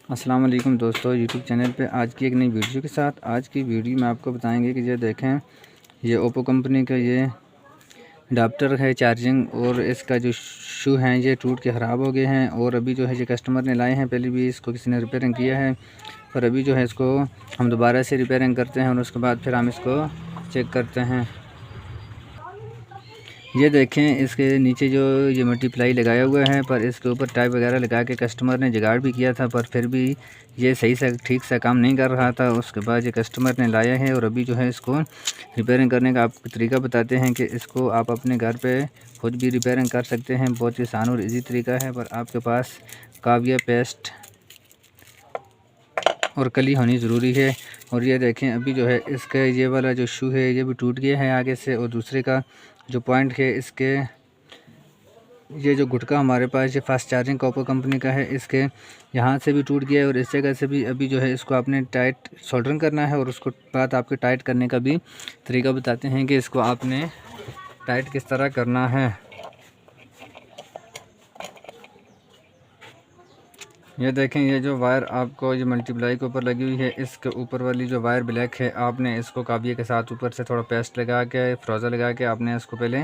अस्सलाम वालेकुम दोस्तों, यूट्यूब चैनल पे आज की एक नई वीडियो के साथ। आज की वीडियो में आपको बताएंगे कि ये देखें, ये ओप्पो कंपनी का ये अडाप्टर है चार्जिंग, और इसका जो शू हैं ये टूट के ख़राब हो गए हैं। और अभी जो है ये कस्टमर ने लाए हैं, पहले भी इसको किसी ने रिपेयरिंग किया है, पर अभी जो है इसको हम दोबारा से रिपेयरिंग करते हैं और उसके बाद फिर हम इसको चेक करते हैं। ये देखें, इसके नीचे जो ये मल्टीप्लाई लगाया हुआ है, पर इसके ऊपर टाइप वगैरह लगा के कस्टमर ने जुगाड़ भी किया था, पर फिर भी ये सही से ठीक से काम नहीं कर रहा था। उसके बाद ये कस्टमर ने लाया है और अभी जो है इसको रिपेयरिंग करने का आपको तरीका बताते हैं कि इसको आप अपने घर पे खुद भी रिपेयरिंग कर सकते हैं। बहुत ही आसान और ईजी तरीका है, पर आपके पास काविया पेस्ट और कली होनी ज़रूरी है। और ये देखें, अभी जो है इसका ये वाला जो शू है ये भी टूट गया है आगे से, और दूसरे का जो पॉइंट है इसके ये जो गुटका हमारे पास ये फास्ट चार्जिंग ओप्पो कंपनी का है, इसके यहाँ से भी टूट गया है और इस जगह से भी। अभी जो है इसको आपने टाइट सोल्डरिंग करना है, और उसको बाद आपके टाइट करने का भी तरीका बताते हैं कि इसको आपने टाइट किस तरह करना है। ये देखें, ये जो वायर आपको ये मल्टीप्लाई के ऊपर लगी हुई है, इसके ऊपर वाली जो वायर ब्लैक है, आपने इसको काबिये के साथ ऊपर से थोड़ा पेस्ट लगा के फ्रोज़र लगा के आपने इसको पहले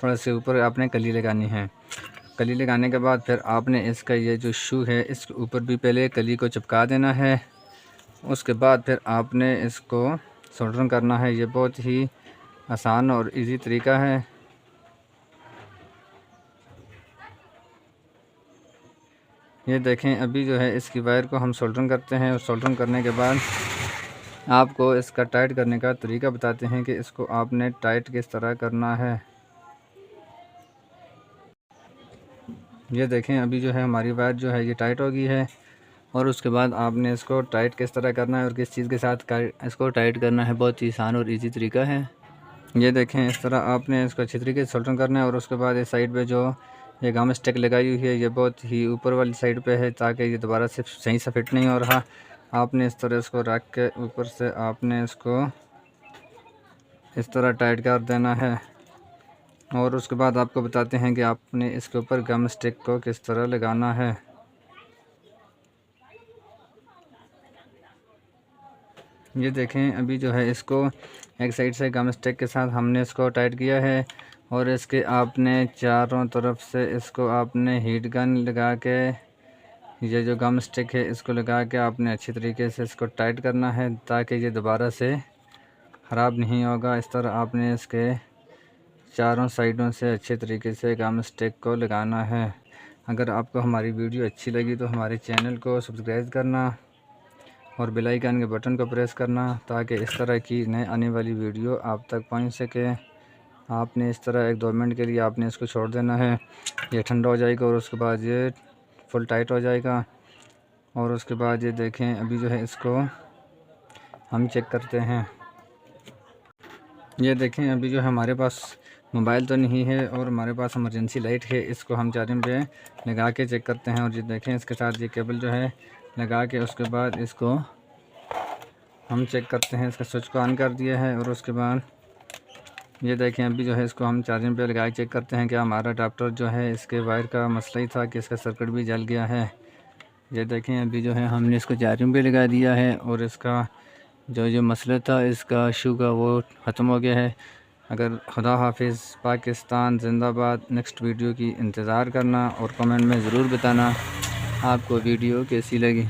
थोड़ा से ऊपर आपने कली लगानी है। कली लगाने के बाद फिर आपने इसका ये जो शू है इसके ऊपर भी पहले कली को चिपका देना है। उसके बाद फिर आपने इसको सोल्डरिंग करना है। ये बहुत ही आसान और ईजी तरीका है। ये देखें, अभी जो है इसकी वायर को हम सोल्डरिंग करते हैं, और सोल्डरिंग करने के बाद आपको इसका टाइट करने का तरीका बताते हैं कि इसको आपने टाइट किस तरह करना है। ये देखें, अभी जो है हमारी वायर जो है ये टाइट हो गई है, और उसके बाद आपने इसको टाइट किस तरह करना है और किस चीज़ के साथ इसको टाइट करना है, बहुत ही आसान और ईजी तरीका है। ये देखें, इस तरह आपने इसको अच्छी तरीके से सोल्डरिंग करना है। और उसके बाद इस साइड पे जो ये गम स्टिक लगाई हुई है, ये बहुत ही ऊपर वाली साइड पे है, ताकि ये दोबारा से सही से फिट नहीं हो रहा। आपने इस तरह इसको रख के ऊपर से आपने इसको इस तरह टाइट कर देना है। और उसके बाद आपको बताते हैं कि आपने इसके ऊपर गम स्टिक को किस तरह लगाना है। ये देखें, अभी जो है इसको एक साइड से गम स्टिक के साथ हमने इसको टाइट किया है, और इसके आपने चारों तरफ से इसको आपने हीट गन लगा के ये जो गम स्टिक है इसको लगा के आपने अच्छी तरीके से इसको टाइट करना है, ताकि ये दोबारा से ख़राब नहीं होगा। इस तरह आपने इसके चारों साइडों से अच्छे तरीके से गम स्टिक को लगाना है। अगर आपको हमारी वीडियो अच्छी लगी तो हमारे चैनल को सब्सक्राइब करना और बेल आइकन के बटन को प्रेस करना, ताकि इस तरह की नए आने वाली वीडियो आप तक पहुंच सके। आपने इस तरह 1-2 मिनट के लिए आपने इसको छोड़ देना है। ये ठंडा हो जाएगा और उसके बाद ये फुल टाइट हो जाएगा। और उसके बाद ये देखें, अभी जो है इसको हम चेक करते हैं। ये देखें, अभी जो है हमारे पास मोबाइल तो नहीं है और हमारे पास इमरजेंसी लाइट है, इसको हम चार्जिंग पे लगा के चेक करते हैं। और ये देखें, इसके साथ ये केबल जो है लगा के उसके बाद इसको हम चेक करते हैं। इसका स्विच को ऑन कर दिया है, और उसके बाद ये देखें, अभी जो है इसको हम चार्जिंग पे लगा के चेक करते हैं कि हमारा अडाप्टर जो है इसके वायर का मसला ही था कि इसका सर्किट भी जल गया है। ये देखें, अभी जो है हमने इसको चार्जिंग पे लगा दिया है, और इसका जो मसला था इसका इशू का वो ख़त्म हो गया है। अगर खुदा हाफिज़, पाकिस्तान जिंदाबाद। नेक्स्ट वीडियो की इंतज़ार करना और कमेंट में ज़रूर बताना आपको वीडियो कैसी लगी।